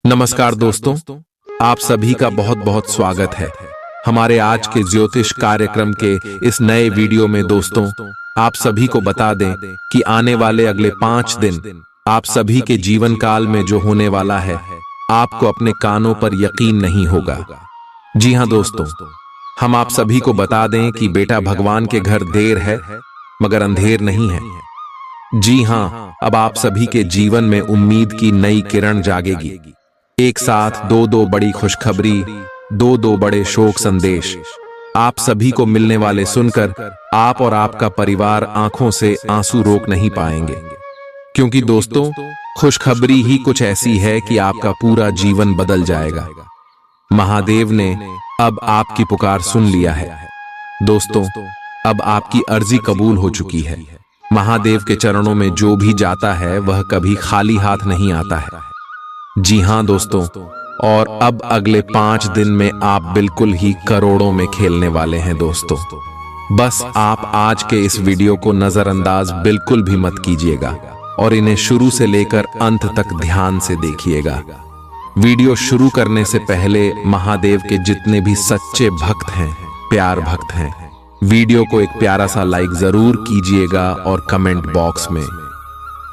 नमस्कार दोस्तों, आप सभी का बहुत बहुत स्वागत है हमारे आज के ज्योतिष कार्यक्रम के इस नए वीडियो में। दोस्तों, आप सभी को बता दें कि आने वाले अगले 5 दिन आप सभी के जीवन काल में जो होने वाला है, आपको अपने कानों पर यकीन नहीं होगा। जी हां दोस्तों, हम आप सभी को बता दें कि बेटा भगवान के घर देर है मगर अंधेर नहीं है। जी हां, अब आप सभी के जीवन में उम्मीद की नई किरण जागेगी। एक साथ दो बड़ी खुशखबरी, दो बड़े शोक संदेश आप सभी को मिलने वाले सुनकर आप और आपका परिवार आंखों से आंसू रोक नहीं पाएंगे। क्योंकि दोस्तों, खुशखबरी ही कुछ ऐसी है कि आपका पूरा जीवन बदल जाएगा। महादेव ने अब आपकी पुकार सुन लिया है। दोस्तों, अब आपकी अर्जी कबूल हो चुकी है। महादेव के चरणों में जो भी जाता है वह कभी खाली हाथ नहीं आता है। जी हां दोस्तों, और अब अगले 5 दिन में आप बिल्कुल ही करोड़ों में खेलने वाले हैं। दोस्तों, बस आप आज के इस वीडियो को नजरअंदाज बिल्कुल भी मत कीजिएगा और इन्हें शुरू से लेकर अंत तक ध्यान से देखिएगा। वीडियो शुरू करने से पहले महादेव के जितने भी सच्चे भक्त हैं, प्यार भक्त हैं, वीडियो को एक प्यारा सा लाइक जरूर कीजिएगा और कमेंट बॉक्स में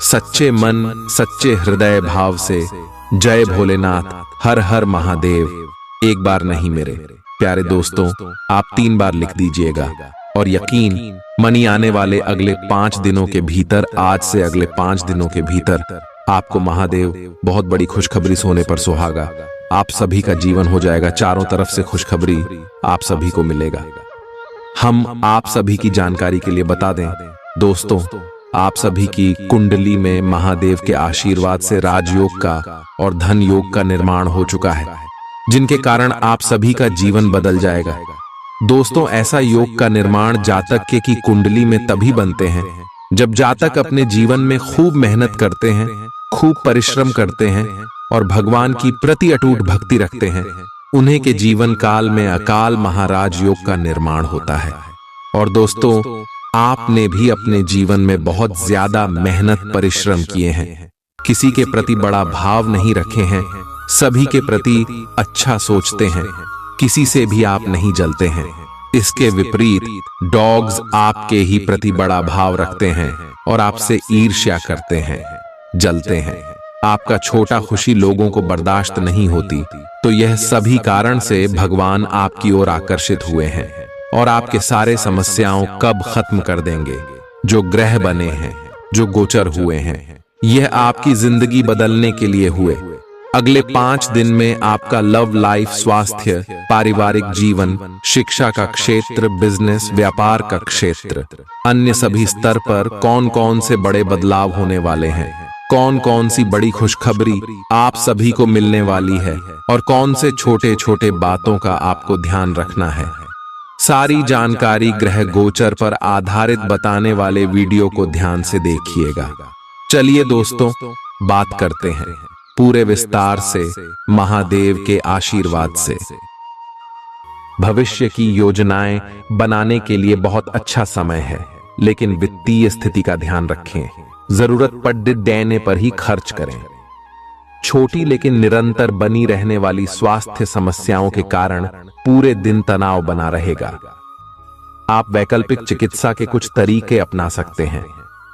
सच्चे मन सच्चे हृदय भाव से जय भोलेनाथ, हर हर महादेव एक बार नहीं मेरे प्यारे दोस्तों, आप 3 बार लिख दीजिएगा। और यकीन मनी आने वाले अगले 5 दिनों के भीतर, आज से अगले 5 दिनों के भीतर आपको महादेव बहुत बड़ी खुशखबरी सोने पर सुहागा। आप सभी का जीवन हो जाएगा, चारों तरफ से खुशखबरी आप सभी को मिलेगा। हम आप सभी की जानकारी के लिए बता दें दोस्तों, आप सभी की कुंडली में महादेव के आशीर्वाद से राजयोग का और धन योग का निर्माण हो चुका है, जिनके कारण आप सभी का जीवन बदल जाएगा। दोस्तों, ऐसा योग का निर्माण जातक के की कुंडली में तभी बनते हैं जब जातक अपने जीवन में खूब मेहनत करते हैं, खूब परिश्रम करते हैं और भगवान की प्रति अटूट भक्ति रखते हैं। उन्हीं के जीवन काल में अकाल महाराज योग का निर्माण होता है। और दोस्तों, आपने भी अपने जीवन में बहुत ज्यादा मेहनत परिश्रम किए हैं, किसी के प्रति बड़ा भाव नहीं रखे हैं, सभी के प्रति अच्छा सोचते हैं, किसी से भी आप नहीं जलते हैं। इसके विपरीत डॉग्स आपके ही प्रति बड़ा भाव रखते हैं और आपसे ईर्ष्या करते हैं, जलते हैं। आपका छोटा खुशी लोगों को बर्दाश्त नहीं होती। तो यह सभी कारण से भगवान आपकी ओर आकर्षित हुए हैं और आपके सारे समस्याओं कब खत्म कर देंगे। जो ग्रह बने हैं, जो गोचर हुए हैं, यह आपकी जिंदगी बदलने के लिए हुए। अगले 5 दिन में आपका लव लाइफ, स्वास्थ्य, पारिवारिक जीवन, शिक्षा का क्षेत्र, बिजनेस, व्यापार का क्षेत्र, अन्य सभी स्तर पर कौन कौन से बड़े बदलाव होने वाले हैं, कौन कौन सी बड़ी खुशखबरी आप सभी को मिलने वाली है और कौन से छोटे छोटे बातों का आपको ध्यान रखना है। सारी जानकारी ग्रह गोचर पर आधारित बताने वाले वीडियो को ध्यान से देखिएगा। चलिए दोस्तों, बात करते हैं पूरे विस्तार से महादेव के आशीर्वाद से। भविष्य की योजनाएं बनाने के लिए बहुत अच्छा समय है, लेकिन वित्तीय स्थिति का ध्यान रखें। जरूरत पड़ने पर ही खर्च करें। छोटी लेकिन निरंतर बनी रहने वाली स्वास्थ्य समस्याओं के कारण पूरे दिन तनाव बना रहेगा। आप वैकल्पिक चिकित्सा के कुछ तरीके अपना सकते हैं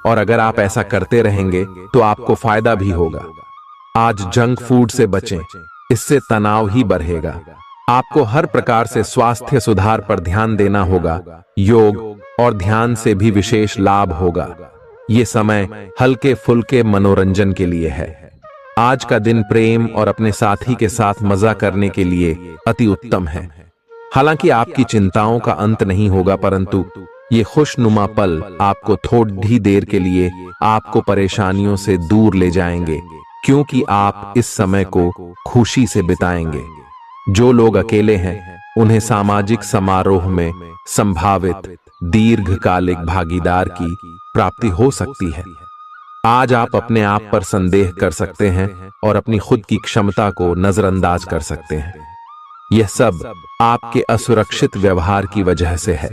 और अगर आप ऐसा करते रहेंगे तो आपको फायदा भी होगा। आज जंक फूड से बचें, इससे तनाव ही बढ़ेगा। आपको हर प्रकार से स्वास्थ्य सुधार पर ध्यान देना होगा। योग और ध्यान से भी विशेष लाभ होगा। ये समय हल्के फुल्के मनोरंजन के लिए है। आज का दिन प्रेम और अपने साथी के साथ मजा करने के लिए अति उत्तम है। हालांकि आपकी चिंताओं का अंत नहीं होगा, परंतु ये खुशनुमा पल आपको थोड़ी देर के लिए आपको परेशानियों से दूर ले जाएंगे, क्योंकि आप इस समय को खुशी से बिताएंगे। जो लोग अकेले हैं, उन्हें सामाजिक समारोह में संभावित दीर्घकालिक भागीदार की प्राप्ति हो सकती है। आज आप अपने आप पर संदेह कर सकते हैं और अपनी खुद की क्षमता को नजरअंदाज कर सकते हैं। यह सब आपके असुरक्षित व्यवहार की वजह से है,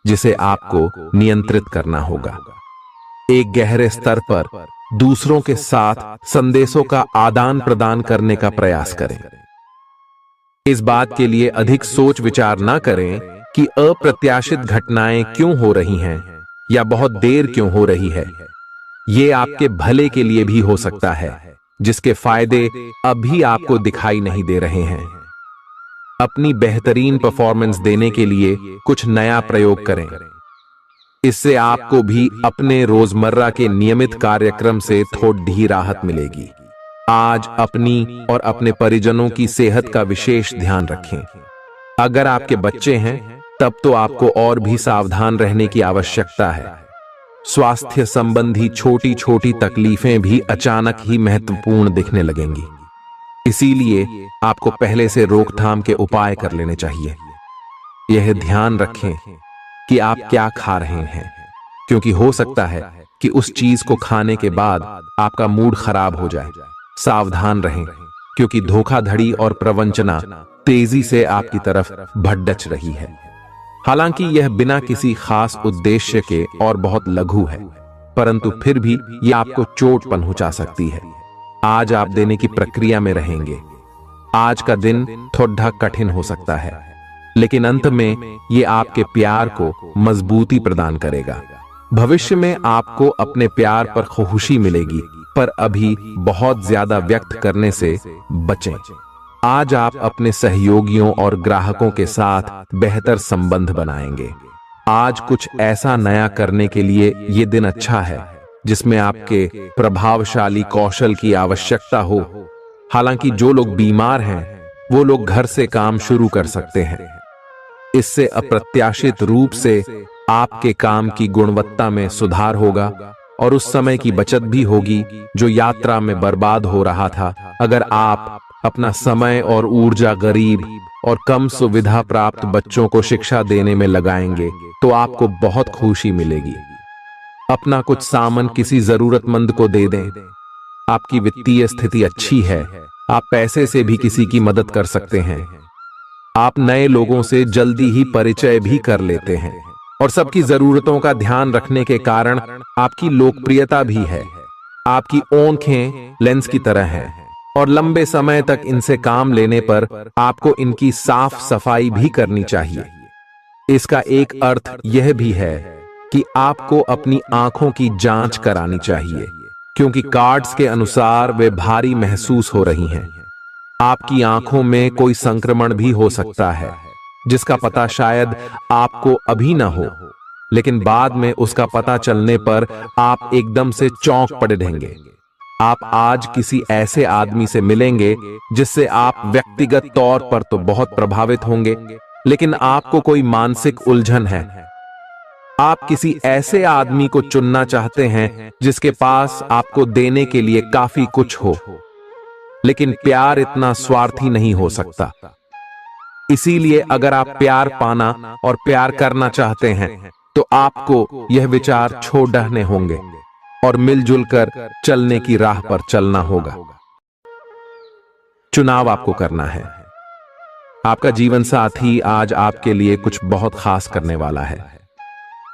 जिसे आपको नियंत्रित करना होगा। एक गहरे स्तर पर दूसरों के साथ संदेशों का आदान प्रदान करने का प्रयास करें। इस बात के लिए अधिक सोच विचार ना करें कि अप्रत्याशित घटनाएं क्यों हो रही हैं या बहुत देर क्यों हो रही है। ये आपके भले के लिए भी हो सकता है, जिसके फायदे अभी आपको दिखाई नहीं दे रहे हैं। अपनी बेहतरीन परफॉर्मेंस देने के लिए कुछ नया प्रयोग करें। इससे आपको भी अपने रोजमर्रा के नियमित कार्यक्रम से थोड़ी राहत मिलेगी। आज अपनी और अपने परिजनों की सेहत का विशेष ध्यान रखें। अगर आपके बच्चे हैं तब तो आपको और भी सावधान रहने की आवश्यकता है। स्वास्थ्य संबंधी छोटी छोटी तकलीफें भी अचानक ही महत्वपूर्ण दिखने लगेंगी, इसीलिए आपको पहले से रोकथाम के उपाय कर लेने चाहिए। यह ध्यान रखें कि आप क्या खा रहे हैं, क्योंकि हो सकता है कि उस चीज को खाने के बाद आपका मूड खराब हो जाए। सावधान रहें, क्योंकि धोखाधड़ी और प्रवंचना तेजी से आपकी तरफ भड़क रही है। हालांकि यह बिना किसी खास उद्देश्य के और बहुत लघु है, परंतु फिर भी यह आपको चोट पहुंचा सकती है। आज आप देने की प्रक्रिया में रहेंगे। आज का दिन थोड़ा कठिन हो सकता है, लेकिन अंत में यह आपके प्यार को मजबूती प्रदान करेगा। भविष्य में आपको अपने प्यार पर खुशी मिलेगी, पर अभी बहुत ज्यादा व्यक्त करने से बचें। आज आप अपने सहयोगियों और ग्राहकों के साथ बेहतर संबंध बनाएंगे। आज कुछ ऐसा नया करने के लिए यह दिन अच्छा है जिसमें आपके प्रभावशाली कौशल की आवश्यकता हो। हालांकि जो लोग बीमार हैं वो लोग घर से काम शुरू कर सकते हैं। इससे अप्रत्याशित रूप से आपके काम की गुणवत्ता में सुधार होगा और उस समय की बचत भी होगी जो यात्रा में बर्बाद हो रहा था। अगर आप अपना समय और ऊर्जा गरीब और कम सुविधा प्राप्त बच्चों को शिक्षा देने में लगाएंगे तो आपको बहुत खुशी मिलेगी। अपना कुछ सामान किसी जरूरतमंद को दे दें। आपकी वित्तीय स्थिति अच्छी है, आप पैसे से भी किसी की मदद कर सकते हैं। आप नए लोगों से जल्दी ही परिचय भी कर लेते हैं और सबकी जरूरतों का ध्यान रखने के कारण आपकी लोकप्रियता भी है। आपकी आंखें लेंस की तरह हैं और लंबे समय तक इनसे काम लेने पर आपको इनकी साफ सफाई भी करनी चाहिए। इसका एक अर्थ यह भी है कि आपको अपनी आंखों की जांच करानी चाहिए, क्योंकि कार्ड्स के अनुसार वे भारी महसूस हो रही हैं। आपकी आंखों में कोई संक्रमण भी हो सकता है, जिसका पता शायद आपको अभी ना हो, लेकिन बाद में उसका पता चलने पर आप एकदम से चौंक पड़े रहेंगे। आप आज किसी ऐसे आदमी से मिलेंगे जिससे आप व्यक्तिगत तौर पर तो बहुत प्रभावित होंगे, लेकिन आपको कोई मानसिक उलझन है। आप किसी ऐसे आदमी को चुनना चाहते हैं जिसके पास आपको देने के लिए काफी कुछ हो, लेकिन प्यार इतना स्वार्थी नहीं हो सकता। इसीलिए अगर आप प्यार पाना और प्यार करना चाहते हैं तो आपको यह विचार छोड़ देने होंगे और मिलजुल कर चलने की राह पर चलना होगा। चुनाव आपको करना है। आपका जीवन साथी आज आपके लिए कुछ बहुत खास करने वाला है।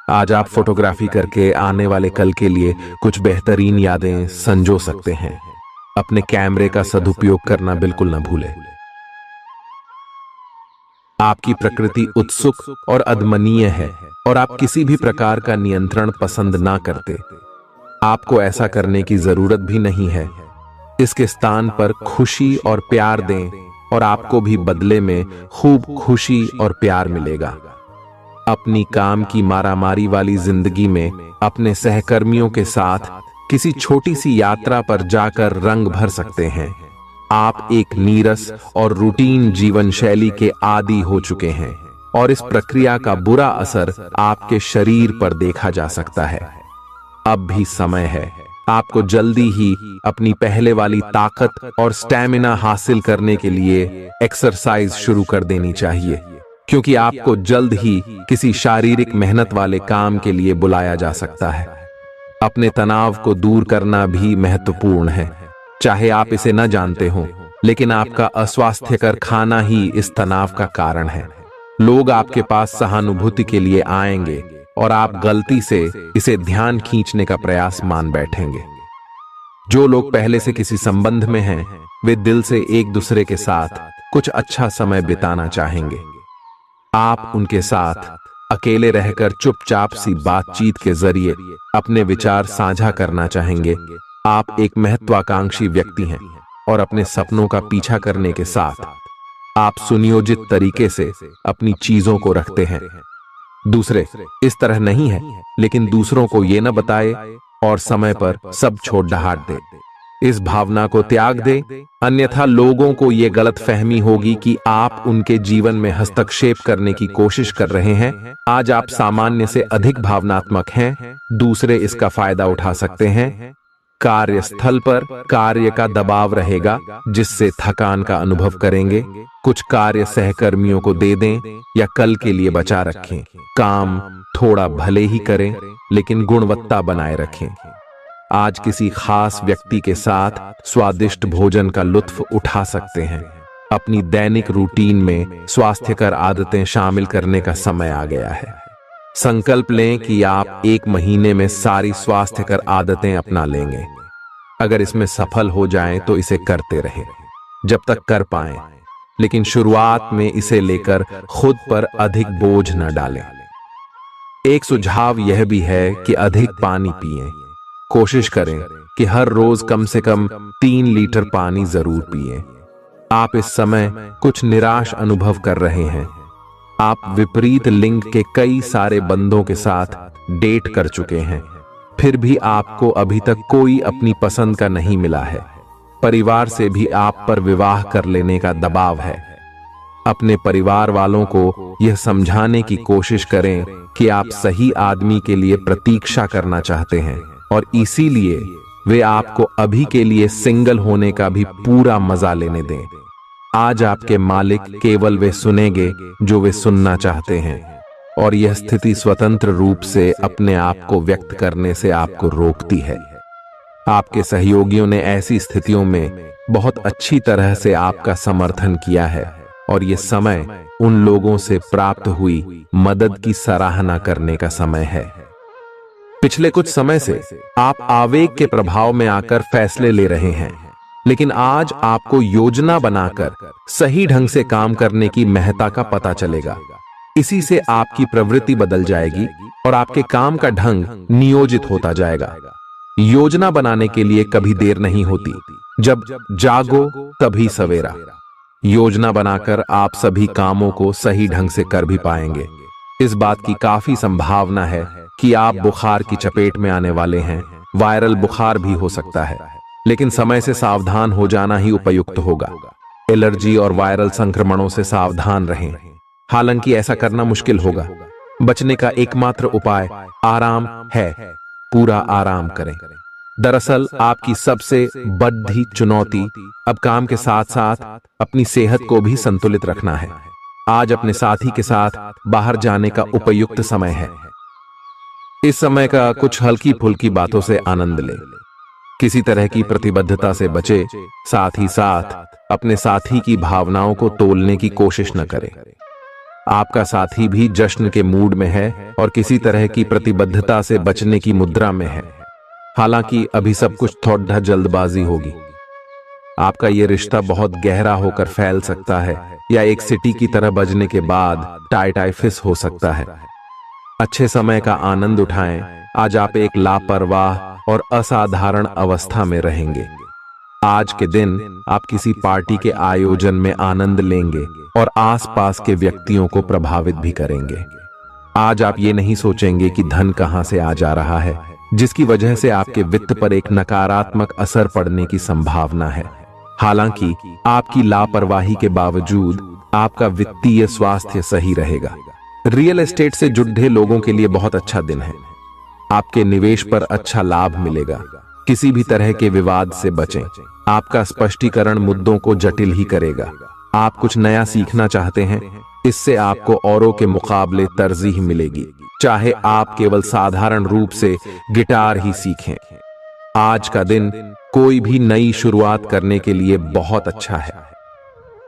आज आप फोटोग्राफी करके आने वाले कल के लिए कुछ बेहतरीन यादें संजो सकते हैं। अपने कैमरे का सदुपयोग करना बिल्कुल न भूलें। आपकी प्रकृति उत्सुक और अदमनीय है और आप किसी भी प्रकार का नियंत्रण पसंद ना करते। आपको ऐसा करने की जरूरत भी नहीं है। इसके स्थान पर खुशी और प्यार दें और आपको भी बदले में खूब खुशी और प्यार मिलेगा। अपनी काम की मारामारी वाली जिंदगी में अपने सहकर्मियों के साथ किसी छोटी सी यात्रा पर जाकर रंग भर सकते हैं। आप एक नीरस और रूटीन जीवन शैली के आदी हो चुके हैं और इस प्रक्रिया का बुरा असर आपके शरीर पर देखा जा सकता है। अब भी समय है। आपको जल्दी ही अपनी पहले वाली ताकत और स्टैमिना हासिल करने के लिए एक्सरसाइज शुरू कर देनी चाहिए, क्योंकि आपको जल्द ही किसी शारीरिक मेहनत वाले काम के लिए बुलाया जा सकता है। अपने तनाव को दूर करना भी महत्वपूर्ण है, चाहे आप इसे न जानते हो, लेकिन आपका अस्वास्थ्यकर खाना ही इस तनाव का कारण है। लोग आपके पास सहानुभूति के लिए आएंगे और आप गलती से इसे ध्यान खींचने का प्रयास मान बैठेंगे। जो लोग पहले से किसी संबंध में हैं, वे दिल से एक दूसरे के साथ कुछ अच्छा समय बिताना चाहेंगे। आप उनके साथ अकेले रहकर चुपचाप सी बातचीत के जरिए अपने विचार साझा करना चाहेंगे। आप एक महत्वाकांक्षी व्यक्ति हैं और अपने सपनों का पीछा करने के साथ आप सुनियोजित तरीके से अपनी चीजों को रखते हैं। दूसरे इस तरह नहीं है, लेकिन दूसरों को ये न बताए और समय पर सब छोड़ ढाट दे। इस भावना को त्याग दे, अन्यथा लोगों को ये गलत फहमी होगी कि आप उनके जीवन में हस्तक्षेप करने की कोशिश कर रहे हैं। आज आप सामान्य से अधिक भावनात्मक हैं, दूसरे इसका फायदा उठा सकते हैं। कार्यस्थल पर कार्य का दबाव रहेगा, जिससे थकान का अनुभव करेंगे। कुछ कार्य सहकर्मियों को दे दें या कल के लिए बचा रखें। काम थोड़ा भले ही करें, लेकिन गुणवत्ता बनाए रखें। आज किसी खास व्यक्ति के साथ स्वादिष्ट भोजन का लुत्फ उठा सकते हैं। अपनी दैनिक रूटीन में स्वास्थ्यकर आदतें शामिल करने का समय आ गया है। संकल्प लें कि आप 1 महीने में सारी स्वास्थ्यकर आदतें अपना लेंगे। अगर इसमें सफल हो जाएं तो इसे करते रहें जब तक कर पाएं, लेकिन शुरुआत में इसे लेकर खुद पर अधिक बोझ न डालें। एक सुझाव यह भी है कि अधिक पानी पिएं। कोशिश करें कि हर रोज कम से कम 3 लीटर पानी जरूर पिएं। आप इस समय कुछ निराश अनुभव कर रहे हैं। आप विपरीत लिंग के कई सारे बंदों के साथ डेट कर चुके हैं, फिर भी आपको अभी तक कोई अपनी पसंद का नहीं मिला है। परिवार से भी आप पर विवाह कर लेने का दबाव है। अपने परिवार वालों को यह समझाने की कोशिश करें कि आप सही आदमी के लिए प्रतीक्षा करना चाहते हैं और इसीलिए वे आपको अभी के लिए सिंगल होने का भी पूरा मजा लेने दें। आज आपके मालिक केवल वे सुनेंगे जो वे सुनना चाहते हैं, और यह स्थिति स्वतंत्र रूप से अपने आप को व्यक्त करने से आपको रोकती है। आपके सहयोगियों ने ऐसी स्थितियों में बहुत अच्छी तरह से आपका समर्थन किया है, और यह समय उन लोगों से प्राप्त हुई मदद की सराहना करने का समय है। पिछले कुछ समय से आप आवेग के प्रभाव में आकर फैसले ले रहे हैं, लेकिन आज आपको योजना बनाकर सही ढंग से काम करने की महत्ता का पता चलेगा। इसी से आपकी प्रवृत्ति बदल जाएगी और आपके काम का ढंग नियोजित होता जाएगा। योजना बनाने के लिए कभी देर नहीं होती, जब जागो तभी सवेरा। योजना बनाकर आप सभी कामों को सही ढंग से कर भी पाएंगे। इस बात की काफी संभावना है कि आप बुखार की चपेट में आने वाले हैं। वायरल बुखार भी हो सकता है, लेकिन समय से सावधान हो जाना ही उपयुक्त होगा। एलर्जी और वायरल संक्रमणों से सावधान रहें। हालांकि ऐसा करना मुश्किल होगा। बचने का एकमात्र उपाय आराम है। पूरा आराम करें। दरअसल आपकी सबसे बड़ी चुनौती अब काम के साथ साथ अपनी सेहत को भी संतुलित रखना है। आज अपने साथी के साथ बाहर जाने का उपयुक्त समय है। इस समय का कुछ हल्की फुल्की बातों से आनंद लें। किसी तरह की प्रतिबद्धता से बचे, साथ ही साथ अपने साथी की भावनाओं को तोलने की कोशिश न करें। आपका साथी भी जश्न के मूड में है और किसी तरह की प्रतिबद्धता से बचने की मुद्रा में है। हालांकि अभी सब कुछ थोड़ा जल्दबाजी होगी। आपका यह रिश्ता बहुत गहरा होकर फैल सकता है या एक सिटी की तरह बजने के बाद टाई फिस हो सकता है। अच्छे समय का आनंद उठाएं। आज आप एक लापरवाह और असाधारण अवस्था में रहेंगे। आज के दिन आप किसी पार्टी के आयोजन में आनंद लेंगे और आसपास के व्यक्तियों को प्रभावित भी करेंगे। आज आप ये नहीं सोचेंगे कि धन कहां से आ जा रहा है, जिसकी वजह से आपके वित्त पर एक नकारात्मक असर पड़ने की संभावना है। हालांकि आपकी लापरवाही के बावजूद आपका वित्तीय स्वास्थ्य सही रहेगा। रियल एस्टेट से जुड़े लोगों के लिए बहुत अच्छा दिन है। आपके निवेश पर अच्छा लाभ मिलेगा। किसी भी तरह के विवाद से बचें। आपका स्पष्टीकरण मुद्दों को जटिल ही करेगा। आप कुछ नया सीखना चाहते हैं, इससे आपको औरों के मुकाबले तरजीह मिलेगी, चाहे आप केवल साधारण रूप से गिटार ही सीखें। आज का दिन कोई भी नई शुरुआत करने के लिए बहुत अच्छा है।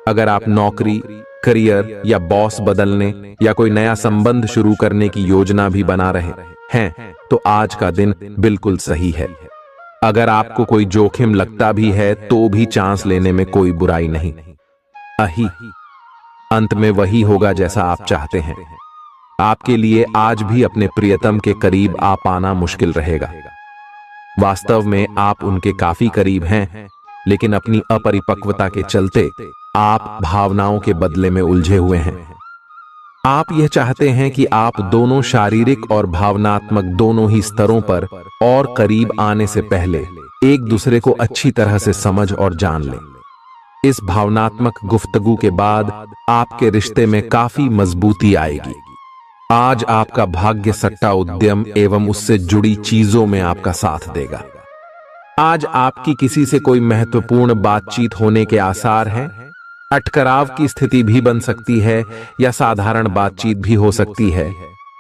अगर आप नौकरी, करियर या बॉस बदलने या कोई नया संबंध शुरू करने की योजना भी बना रहे हैं, तो आज का दिन बिल्कुल सही है। अगर आपको कोई जोखिम लगता भी है तो भी चांस लेने में कोई बुराई नहीं। अही अंत में वही होगा जैसा आप चाहते हैं। आपके लिए आज भी अपने प्रियतम के करीब आ पाना मुश्किल रहेगा। वास्तव में आप उनके काफी करीब हैं, लेकिन अपनी अपरिपक्वता के चलते आप भावनाओं के बदले में उलझे हुए हैं। आप यह चाहते हैं कि आप दोनों शारीरिक और भावनात्मक दोनों ही स्तरों पर और करीब आने से पहले एक दूसरे को अच्छी तरह से समझ और जान लें। इस भावनात्मक गुफ्तगू के बाद आपके रिश्ते में काफी मजबूती आएगी। आज आपका भाग्य सट्टा उद्यम एवं उससे जुड़ी चीजों में आपका साथ देगा। आज आपकी किसी से कोई महत्वपूर्ण बातचीत होने के आसार हैं। अटकराव की स्थिति भी बन सकती है या साधारण बातचीत भी हो सकती है,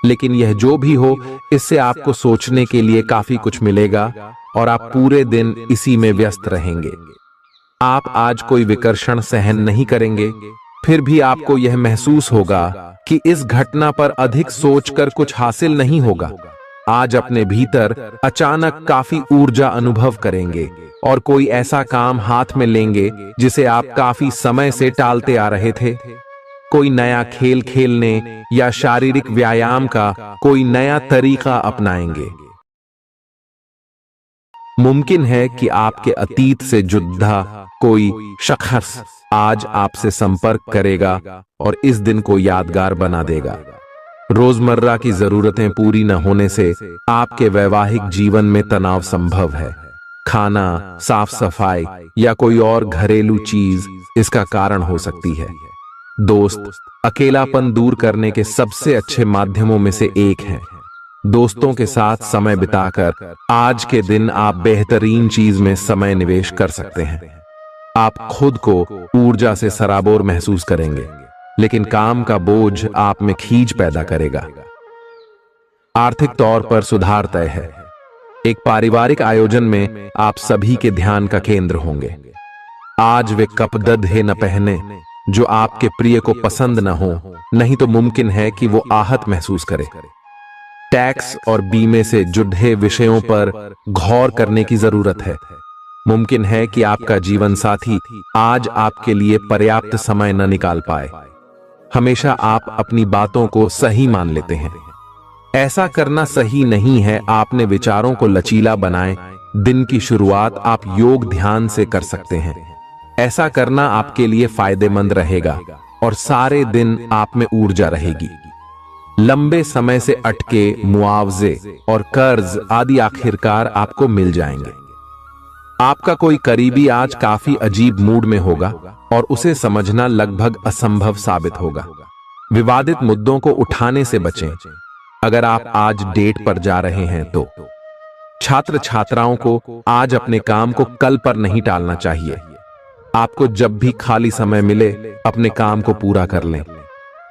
लेकिन यह जो भी हो, इससे आपको सोचने के लिए काफी कुछ मिलेगा और आप पूरे दिन इसी में व्यस्त रहेंगे। आप आज कोई विकर्षण सहन नहीं करेंगे, फिर भी आपको यह महसूस होगा कि इस घटना पर अधिक सोचकर कुछ हासिल नहीं होगा। आज अपने भीतर अचानक काफी ऊर्जा अनुभव करेंगे और कोई ऐसा काम हाथ में लेंगे जिसे आप काफी समय से टालते आ रहे थे। कोई नया खेल खेलने या शारीरिक व्यायाम का कोई नया तरीका अपनाएंगे। मुमकिन है कि आपके अतीत से जुड़ा कोई शख्स आज आपसे संपर्क करेगा और इस दिन को यादगार बना देगा। रोजमर्रा की जरूरतें पूरी न होने से आपके वैवाहिक जीवन में तनाव संभव है। खाना, साफ सफाई या कोई और घरेलू चीज इसका कारण हो सकती है। दोस्त अकेलापन दूर करने के सबसे अच्छे माध्यमों में से एक है। दोस्तों के साथ समय बिताकर आज के दिन आप बेहतरीन चीज में समय निवेश कर सकते हैं। आप खुद को ऊर्जा से सराबोर महसूस करेंगे, लेकिन काम का बोझ आप में खींच पैदा करेगा। आर्थिक तौर पर सुधार तय है। एक पारिवारिक आयोजन में आप सभी के ध्यान का केंद्र होंगे। आज वे कपड़े न पहने जो आपके प्रिय को पसंद न हो, नहीं तो मुमकिन है कि वो आहत महसूस करे। टैक्स और बीमे से जुड़े विषयों पर गौर करने की जरूरत है। मुमकिन है कि आपका जीवन साथी आज आपके लिए पर्याप्त समय न निकाल पाए। हमेशा आप अपनी बातों को सही मान लेते हैं। ऐसा करना सही नहीं है। आपने विचारों को लचीला बनाएं। दिन की शुरुआत आप योग ध्यान से कर सकते हैं। ऐसा करना आपके लिए फायदेमंद रहेगा और सारे दिन आप में ऊर्जा रहेगी। लंबे समय से अटके मुआवजे और कर्ज आदि आखिरकार आपको मिल जाएंगे। आपका कोई करीबी आज काफी अजीब मूड में होगा और उसे समझना लगभग असंभव साबित होगा। विवादित मुद्दों को उठाने से बचें। अगर आप आज डेट पर जा रहे हैं तो छात्र छात्राओं को आज अपने काम को कल पर नहीं टालना चाहिए। आपको जब भी खाली समय मिले अपने काम को पूरा कर लें।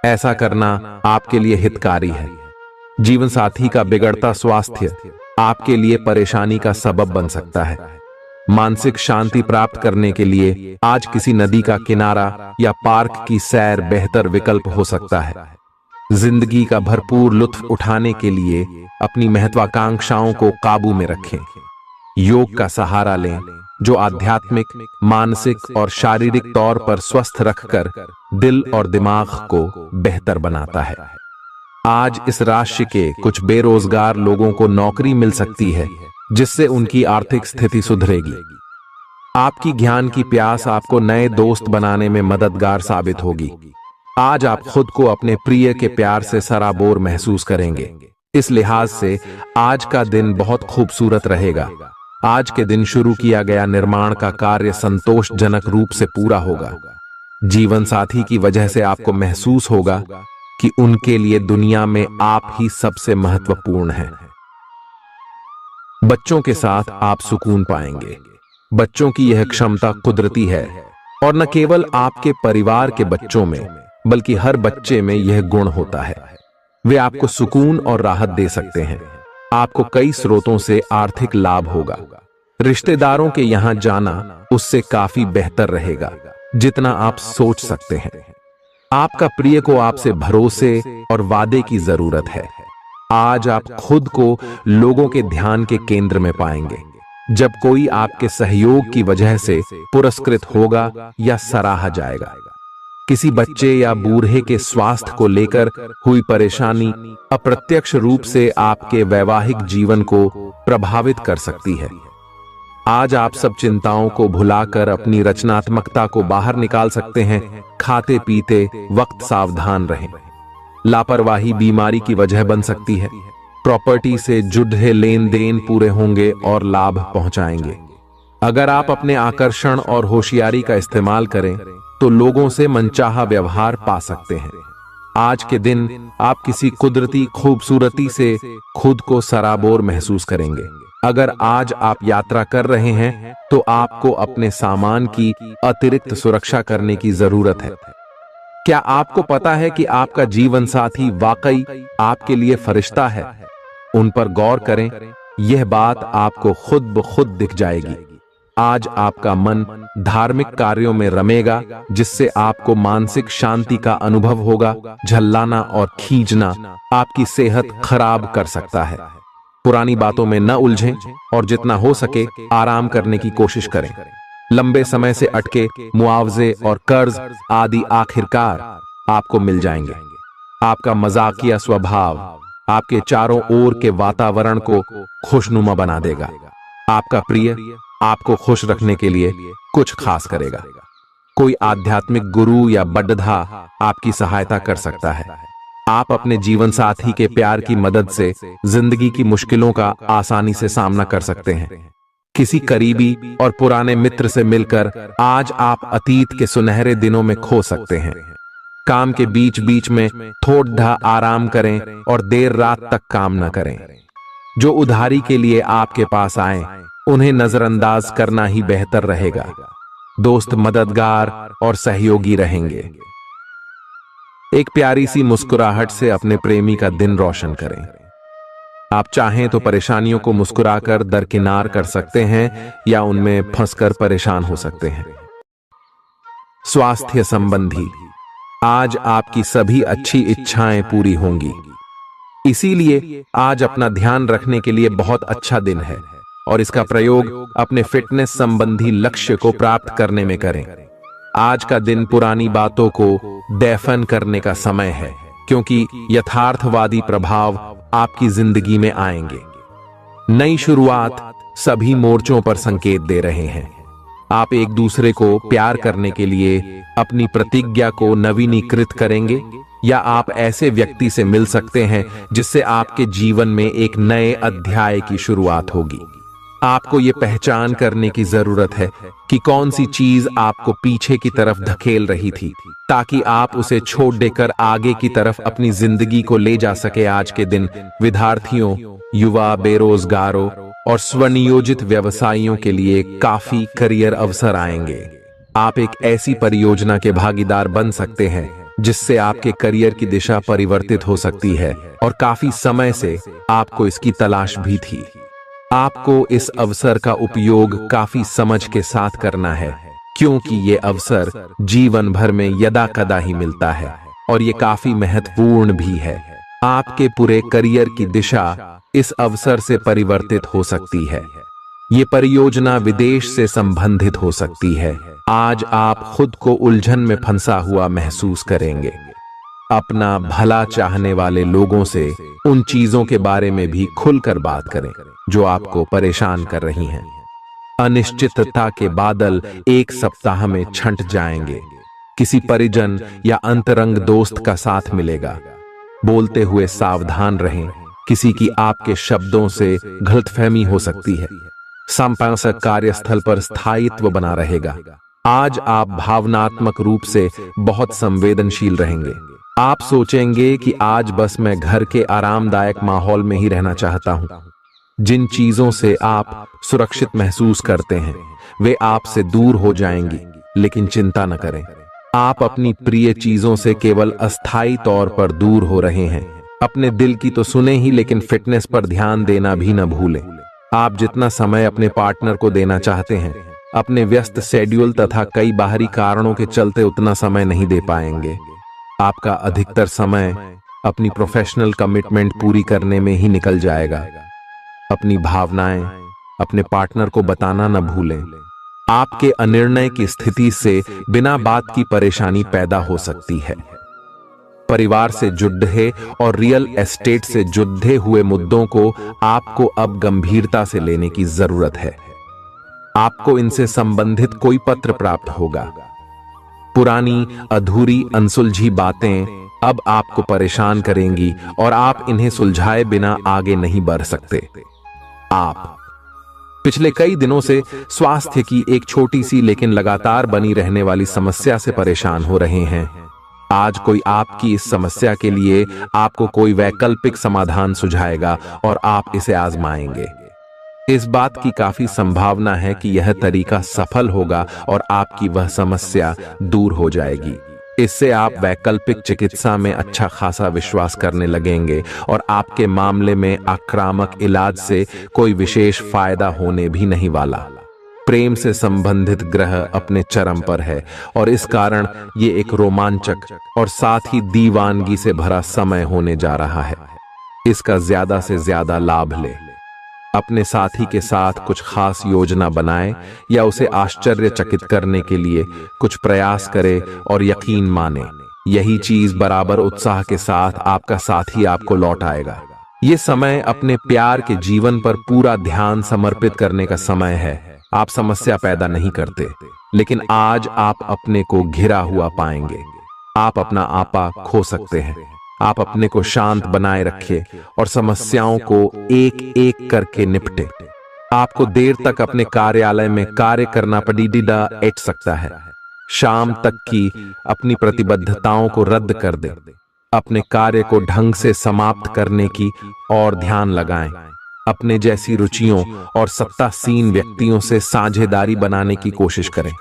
ऐसा करना आपके लिए हितकारी है। जीवन साथी का बिगड़ता स्वास्थ्य आपके लिए परेशानी का सबब बन सकता है। मानसिक शांति प्राप्त करने के लिए आज किसी नदी का किनारा या पार्क की सैर बेहतर विकल्प हो सकता है। जिंदगी का भरपूर लुत्फ उठाने के लिए अपनी महत्वाकांक्षाओं को काबू में रखें। योग का सहारा लें, जो आध्यात्मिक, मानसिक और शारीरिक तौर पर स्वस्थ रखकर दिल और दिमाग को बेहतर बनाता है। आज इस राशि के कुछ बेरोजगार लोगों को नौकरी मिल सकती है, जिससे उनकी आर्थिक स्थिति सुधरेगी। आपकी ज्ञान की प्यास आपको नए दोस्त बनाने में मददगार साबित होगी। आज आप खुद को अपने प्रिय के प्यार से सराबोर महसूस करेंगे। इस लिहाज से आज का दिन बहुत खूबसूरत रहेगा। आज के दिन शुरू किया गया निर्माण का कार्य संतोषजनक रूप से पूरा होगा। जीवन साथी की वजह से आपको महसूस होगा कि उनके लिए दुनिया में आप ही सबसे महत्वपूर्ण हैं। बच्चों के साथ आप सुकून पाएंगे। बच्चों की यह क्षमता कुदरती है और न केवल आपके परिवार के बच्चों में बल्कि हर बच्चे में यह गुण होता है। वे आपको सुकून और राहत दे सकते हैं। आपको कई स्रोतों से आर्थिक लाभ होगा। रिश्तेदारों के यहां जाना उससे काफी बेहतर रहेगा जितना आप सोच सकते हैं। आपका प्रिय को आपसे भरोसे और वादे की जरूरत है। आज आप खुद को लोगों के ध्यान के केंद्र में पाएंगे। जब कोई आपके सहयोग की वजह से पुरस्कृत होगा या सराहा जाएगा। किसी बच्चे या बूढ़े के स्वास्थ्य को लेकर हुई परेशानी अप्रत्यक्ष रूप से आपके वैवाहिक जीवन को प्रभावित कर सकती है। आज आप सब चिंताओं को भुलाकर अपनी रचनात्मकता को बाहर निकाल सकते हैं। खाते पीते वक्त सावधान रहें। लापरवाही बीमारी की वजह बन सकती है। प्रॉपर्टी से जुड़े लेन देन पूरे होंगे और लाभ पहुंचाएंगे। अगर आप अपने आकर्षण और होशियारी का इस्तेमाल करें तो लोगों से मनचाहा व्यवहार पा सकते हैं। आज के दिन आप किसी कुदरती खूबसूरती से खुद को सराबोर महसूस करेंगे। अगर आज आप यात्रा कर रहे हैं तो आपको अपने सामान की अतिरिक्त सुरक्षा करने की जरूरत है। क्या आपको पता है कि आपका जीवन साथी वाकई आपके लिए फरिश्ता है? उन पर गौर करें, यह बात आपको खुद ब खुद दिख जाएगी। आज आपका मन धार्मिक कार्यों में रमेगा, जिससे आपको मानसिक शांति का अनुभव होगा। झल्लाना और खींचना आपकी सेहत खराब कर सकता है। पुरानी बातों में न उलझें और जितना हो सके आराम करने की कोशिश करें। लंबे समय से अटके मुआवजे और कर्ज आदि आखिरकार आपको मिल जाएंगे। आपका मजाकिया स्वभाव आपके चारों ओर के वातावरण को खुशनुमा बना देगा। आपका प्रिय आपको खुश रखने के लिए कुछ खास करेगा। कोई आध्यात्मिक गुरु या बड्ढा आपकी सहायता कर सकता है। आप अपने जीवन साथी के प्यार की मदद से जिंदगी की मुश्किलों का आसानी से सामना कर सकते हैं। किसी करीबी और पुराने मित्र से मिलकर आज आप अतीत के सुनहरे दिनों में खो सकते हैं। काम के बीच बीच में थोड़ा आराम करें और देर रात तक काम न करें। जो उधारी के लिए आपके पास आए उन्हें नजरअंदाज करना ही बेहतर रहेगा। दोस्त मददगार और सहयोगी रहेंगे। एक प्यारी सी मुस्कुराहट से अपने प्रेमी का दिन रोशन करें। आप चाहें तो परेशानियों को मुस्कुराकर दरकिनार कर सकते हैं या उनमें फंसकर परेशान हो सकते हैं। स्वास्थ्य संबंधी आज आपकी सभी अच्छी इच्छाएं पूरी होंगी, इसीलिए आज अपना ध्यान रखने के लिए बहुत अच्छा दिन है और इसका प्रयोग अपने फिटनेस संबंधी लक्ष्य को प्राप्त करने में करें। आज का दिन पुरानी बातों को दफन करने का समय है, क्योंकि यथार्थवादी प्रभाव आपकी जिंदगी में आएंगे। नई शुरुआत सभी मोर्चों पर संकेत दे रहे हैं। आप एक दूसरे को प्यार करने के लिए अपनी प्रतिज्ञा को नवीनीकृत करेंगे या आप ऐसे व्यक्ति से मिल सकते हैं जिससे आपके जीवन में एक नए अध्याय की शुरुआत होगी। आपको ये पहचान करने की जरूरत है कि कौन सी चीज आपको पीछे की तरफ धकेल रही थी, ताकि आप उसे छोड़ देकर आगे की तरफ अपनी जिंदगी को ले जा सके। आज के दिन विद्यार्थियों, युवा, बेरोजगारों और स्वनियोजित व्यवसायियों के लिए काफी करियर अवसर आएंगे। आप एक ऐसी परियोजना के भागीदार बन सकते हैं जिससे आपके करियर की दिशा परिवर्तित हो सकती है और काफी समय से आपको इसकी तलाश भी थी। आपको इस अवसर का उपयोग काफी समझ के साथ करना है, क्योंकि ये अवसर जीवन भर में यदा कदा ही मिलता है और ये काफी महत्वपूर्ण भी है। आपके पूरे करियर की दिशा इस अवसर से परिवर्तित हो सकती है। ये परियोजना विदेश से संबंधित हो सकती है। आज आप खुद को उलझन में फंसा हुआ महसूस करेंगे। अपना भला चाहने वाले लोगों से उन चीजों के बारे में भी खुलकर बात करें जो आपको परेशान कर रही हैं। अनिश्चितता के बादल एक सप्ताह में छंट जाएंगे। किसी परिजन या अंतरंग दोस्त का साथ मिलेगा। बोलते हुए सावधान रहें, किसी की आपके शब्दों से गलतफहमी हो सकती है। संपादक कार्यस्थल पर स्थायित्व बना रहेगा। आज आप भावनात्मक रूप से बहुत संवेदनशील रहेंगे। आप सोचेंगे कि आज बस मैं घर के आरामदायक माहौल में ही रहना चाहता हूं। जिन चीजों से आप सुरक्षित महसूस करते हैं वे आपसे दूर हो जाएंगी, लेकिन चिंता न करें, आप अपनी प्रिय चीजों से केवल अस्थायी तौर पर दूर हो रहे हैं। अपने दिल की तो सुने ही, लेकिन फिटनेस पर ध्यान देना भी न भूलें। आप जितना समय अपने पार्टनर को देना चाहते हैं, अपने व्यस्त शेड्यूल तथा कई बाहरी कारणों के चलते उतना समय नहीं दे पाएंगे। आपका अधिकतर समय अपनी प्रोफेशनल कमिटमेंट पूरी करने में ही निकल जाएगा। अपनी भावनाएं अपने पार्टनर को बताना न भूलें। आपके अनिर्णय की स्थिति से बिना बात की परेशानी पैदा हो सकती है। परिवार से जुड़े और रियल एस्टेट से जुड़े हुए मुद्दों को आपको अब गंभीरता से लेने की जरूरत है। आपको इनसे संबंधित कोई पत्र प्राप्त होगा। पुरानी अधूरी अनसुलझी बातें अब आपको परेशान करेंगी और आप इन्हें सुलझाए बिना आगे नहीं बढ़ सकते। आप पिछले कई दिनों से स्वास्थ्य की एक छोटी सी लेकिन लगातार बनी रहने वाली समस्या से परेशान हो रहे हैं। आज कोई आपकी इस समस्या के लिए आपको कोई वैकल्पिक समाधान सुझाएगा और आप इसे आजमाएंगे। इस बात की काफी संभावना है कि यह तरीका सफल होगा और आपकी वह समस्या दूर हो जाएगी। इससे आप वैकल्पिक चिकित्सा में अच्छा खासा विश्वास करने लगेंगे और आपके मामले में आक्रामक इलाज से कोई विशेष फायदा होने भी नहीं वाला। प्रेम से संबंधित ग्रह अपने चरम पर है और इस कारण ये एक रोमांचक और साथ ही दीवानगी से भरा समय होने जा रहा है। इसका ज्यादा से ज्यादा लाभ ले। अपने साथी के साथ कुछ खास योजना बनाएं या उसे आश्चर्यचकित करने के लिए कुछ प्रयास करें और यकीन माने यही चीज बराबर उत्साह के साथ आपका साथी आपको लौट आएगा। ये समय अपने प्यार के जीवन पर पूरा ध्यान समर्पित करने का समय है। आप समस्या पैदा नहीं करते, लेकिन आज आप अपने को घिरा हुआ पाएंगे। आप अपना आपा खो सकते हैं। आप अपने को शांत बनाए रखिए और समस्याओं को एक एक करके निपटे। आपको देर तक अपने कार्यालय में कार्य करना पड़ सकता है। शाम तक की अपनी प्रतिबद्धताओं को रद्द कर दे। अपने कार्य को ढंग से समाप्त करने की और ध्यान लगाएं। अपने जैसी रुचियों और सत्तासीन व्यक्तियों से साझेदारी बनाने की कोशिश करें।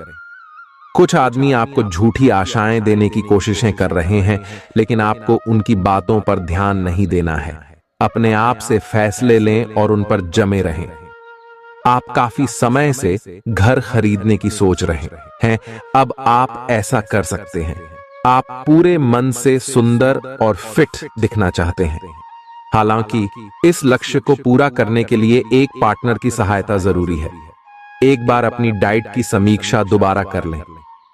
कुछ आदमी आपको झूठी आशाएं देने की कोशिशें कर रहे हैं, लेकिन आपको उनकी बातों पर ध्यान नहीं देना है। अपने आप से फैसले लें और उन पर जमे रहें। आप काफी समय से घर खरीदने की सोच रहे हैं, अब आप ऐसा कर सकते हैं। आप पूरे मन से सुंदर और फिट दिखना चाहते हैं। हालांकि इस लक्ष्य को पूरा करने के लिए एक पार्टनर की सहायता जरूरी है। एक बार अपनी डाइट की समीक्षा दोबारा कर लें,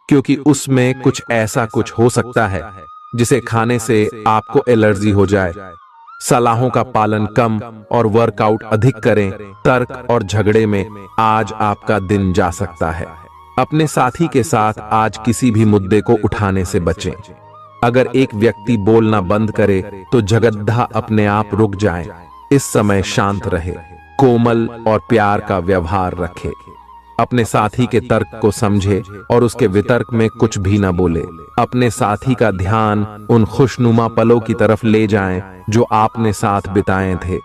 क्योंकि उसमें कुछ ऐसा कुछ हो सकता है जिसे खाने से आपको एलर्जी हो जाए। सलाहों का पालन कम और वर्कआउट अधिक करें। तर्क और झगड़े में आज आपका दिन जा सकता है। अपने साथी के साथ आज किसी भी मुद्दे को उठाने से बचें। अगर एक व्यक्ति बोलना बंद करे तो जगद्धा अपने आप रुक जाए। इस समय शांत रहे, कोमल और प्यार का व्यवहार रखे। अपने साथी के तर्क को समझे और उसके वितर्क में कुछ भी न बोले। अपने साथी का ध्यान उन खुशनुमा पलों की तरफ ले जाएं जो आपने साथ बिताए थे।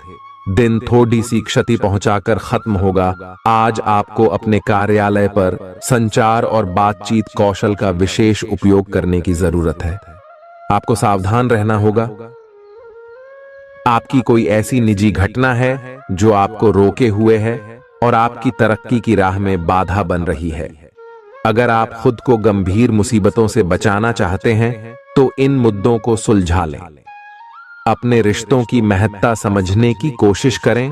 दिन थोड़ी सी क्षति पहुंचाकर खत्म होगा। आज आपको अपने कार्यालय पर संचार और बातचीत कौशल का विशेष उपयोग करने की जरूरत है। आपको सावधान रहना होगा। आपकी कोई ऐसी निजी घटना है जो आपको रोके हुए है और आपकी तरक्की की राह में बाधा बन रही है। अगर आप खुद को गंभीर मुसीबतों से बचाना चाहते हैं तो इन मुद्दों को सुलझा लें। अपने रिश्तों की महत्ता समझने की कोशिश करें।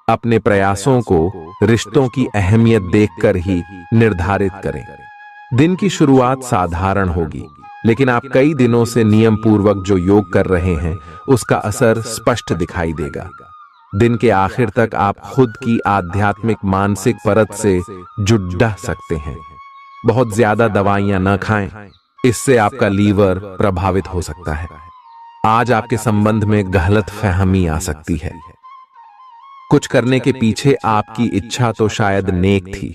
अपने प्रयासों को रिश्तों की अहमियत देखकर ही निर्धारित करें। दिन की शुरुआत साधारण होगी, लेकिन आप कई दिनों से नियम पूर्वक जो योग कर रहे हैं उसका असर स्पष्ट दिखाई देगा। दिन के आखिर तक आप खुद की आध्यात्मिक मानसिक परत से जुड़ सकते हैं। बहुत ज्यादा दवाइयां न खाएं, इससे आपका लीवर प्रभावित हो सकता है। आज आपके संबंध में गलत फहमी आ सकती है। कुछ करने के पीछे आपकी इच्छा तो शायद नेक थी,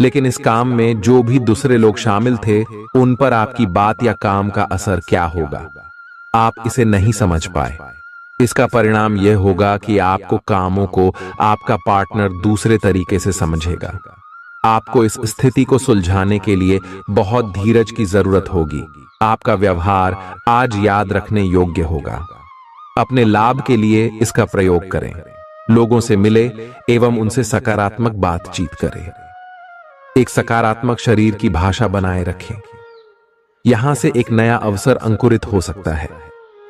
लेकिन इस काम में जो भी दूसरे लोग शामिल थे उन पर आपकी बात या काम का असर क्या होगा, आप इसे नहीं समझ पाए। इसका परिणाम यह होगा कि आपको कामों को आपका पार्टनर दूसरे तरीके से समझेगा। आपको इस स्थिति को सुलझाने के लिए बहुत धीरज की जरूरत होगी। आपका व्यवहार आज याद रखने योग्य होगा। अपने लाभ के लिए इसका प्रयोग करें। लोगों से मिले एवं उनसे सकारात्मक बातचीत करें। एक सकारात्मक शरीर की भाषा बनाए रखें। यहां से एक नया अवसर अंकुरित हो सकता है।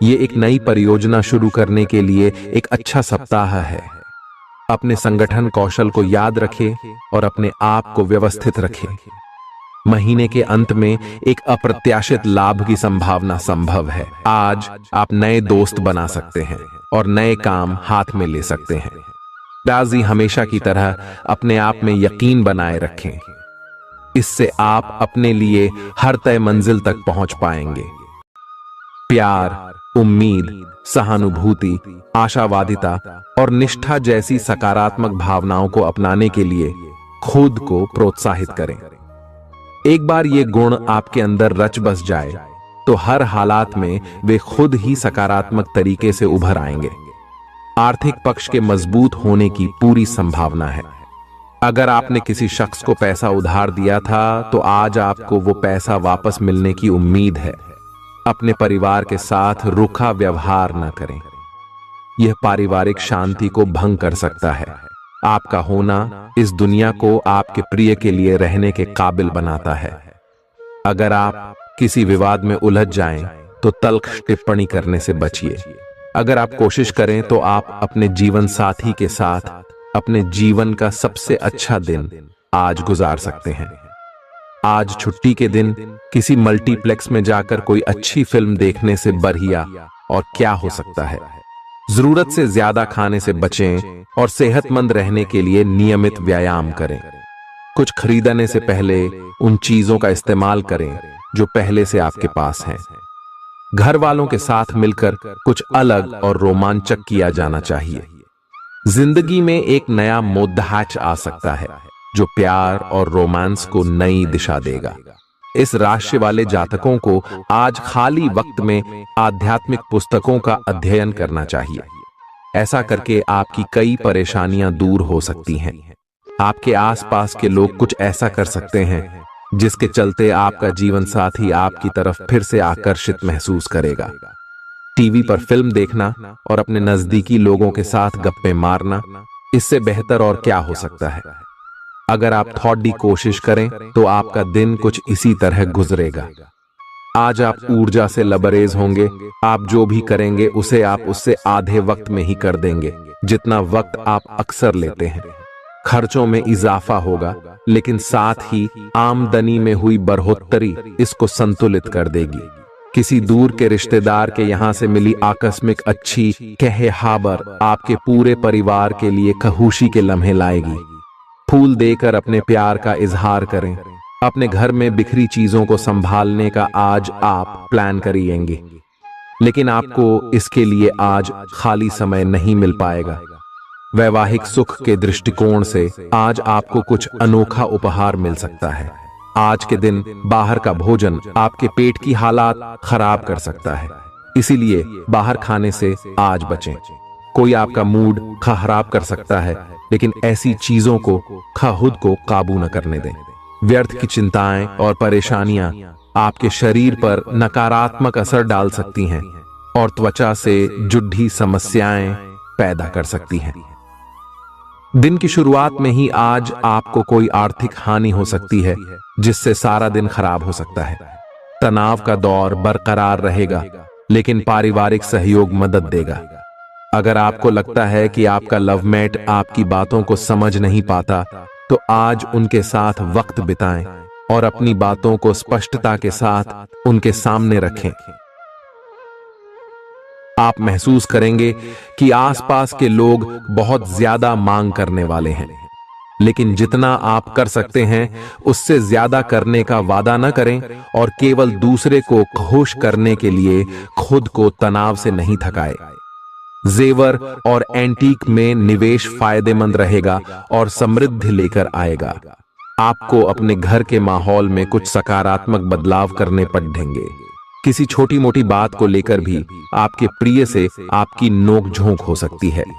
ये एक नई परियोजना शुरू करने के लिए एक अच्छा सप्ताह है। अपने संगठन कौशल को याद रखें और अपने आप को व्यवस्थित रखें। महीने के अंत में एक अप्रत्याशित लाभ की संभावना संभव है। आज आप नए दोस्त बना सकते हैं और नए काम हाथ में ले सकते हैं। राजी हमेशा की तरह अपने आप में यकीन बनाए रखें। इससे आप अपने लिए हर तय मंजिल तक पहुंच पाएंगे। प्यार, उम्मीद, सहानुभूति, आशावादिता और निष्ठा जैसी सकारात्मक भावनाओं को अपनाने के लिए खुद को प्रोत्साहित करें। एक बार ये गुण आपके अंदर रच बस जाए तो हर हालात में वे खुद ही सकारात्मक तरीके से उभर आएंगे। आर्थिक पक्ष के मजबूत होने की पूरी संभावना है। अगर आपने किसी शख्स को पैसा उधार दिया था तो आज आपको वो पैसा वापस मिलने की उम्मीद है। अपने परिवार के साथ रूखा व्यवहार न करें, यह पारिवारिक शांति को भंग कर सकता है। आपका होना इस दुनिया को आपके प्रिय के लिए रहने के काबिल बनाता है। अगर आप किसी विवाद में उलझ जाएं तो तल्ख टिप्पणी करने से बचिए। अगर आप कोशिश करें तो आप अपने जीवन साथी के साथ अपने जीवन का सबसे अच्छा दिन आज गुजार सकते हैं। आज छुट्टी के दिन किसी मल्टीप्लेक्स में जाकर कोई अच्छी फिल्म देखने से बढ़िया और क्या हो सकता है। जरूरत से ज्यादा खाने से बचें और सेहतमंद रहने के लिए नियमित व्यायाम करें। कुछ खरीदने से पहले उन चीजों का इस्तेमाल करें जो पहले से आपके पास हैं। घर वालों के साथ मिलकर कुछ अलग और रोमांचक किया जाना चाहिए। जिंदगी में एक नया मोद्दाच आ सकता है जो प्यार और रोमांस को नई दिशा देगा। इस राशि वाले जातकों को आज खाली वक्त में आध्यात्मिक पुस्तकों का अध्ययन करना चाहिए। ऐसा करके आपकी कई परेशानियां दूर हो सकती हैं। आपके आसपास के लोग कुछ ऐसा कर सकते हैं जिसके चलते आपका जीवन साथी आपकी तरफ फिर से आकर्षित महसूस करेगा। टीवी पर फिल्म देखना और अपने नजदीकी लोगों के साथ गप्पे मारना, इससे बेहतर और क्या हो सकता है। अगर आप थोड़ी कोशिश करें तो आपका दिन कुछ इसी तरह गुजरेगा। आज आप ऊर्जा से लबरेज होंगे। आप जो भी करेंगे उसे आप उससे आधे वक्त में ही कर देंगे जितना वक्त आप अक्सर लेते हैं। खर्चों में इजाफा होगा, लेकिन साथ ही आमदनी में हुई बढ़ोतरी इसको संतुलित कर देगी। किसी दूर के रिश्तेदार के यहां से मिली आकस्मिक अच्छी खबर आपके पूरे परिवार के लिए खुशी के लम्हे लाएगी। फूल देकर अपने प्यार का इजहार करें। अपने घर में बिखरी चीजों को संभालने का आज आप प्लान करिएंगे, लेकिन आपको इसके लिए आज खाली समय नहीं मिल पाएगा। वैवाहिक सुख के दृष्टिकोण से आज आपको कुछ अनोखा उपहार मिल सकता है। आज के दिन बाहर का भोजन आपके पेट की हालात खराब कर सकता है, इसीलिए बाहर खाने से आज बचें। कोई आपका मूड खराब कर सकता है, लेकिन ऐसी चीजों को खुद को काबू न करने दें। व्यर्थ की चिंताएं और परेशानियां आपके शरीर पर नकारात्मक असर डाल सकती हैं और त्वचा से जुड़ी समस्याएं पैदा कर सकती हैं। दिन की शुरुआत में ही आज आपको कोई आर्थिक हानि हो सकती है, जिससे सारा दिन खराब हो सकता है। तनाव का दौर बरकरार रहेगा, लेकिन पारिवारिक सहयोग मदद देगा। अगर आपको लगता है कि आपका लवमेट आपकी बातों को समझ नहीं पाता, तो आज उनके साथ वक्त बिताएं और अपनी बातों को स्पष्टता के साथ उनके सामने रखें। आप महसूस करेंगे कि आसपास के लोग बहुत ज्यादा मांग करने वाले हैं, लेकिन जितना आप कर सकते हैं उससे ज्यादा करने का वादा न करें और केवल दूसरे को खुश करने के लिए खुद को तनाव से नहीं थकाएं। जेवर और एंटीक में निवेश फायदेमंद रहेगा और समृद्धि लेकर आएगा। आपको अपने घर के माहौल में कुछ सकारात्मक बदलाव करने पड़ेंगे। किसी छोटी मोटी बात को लेकर भी आपके प्रिय से आपकी नोक झोंक हो सकती है।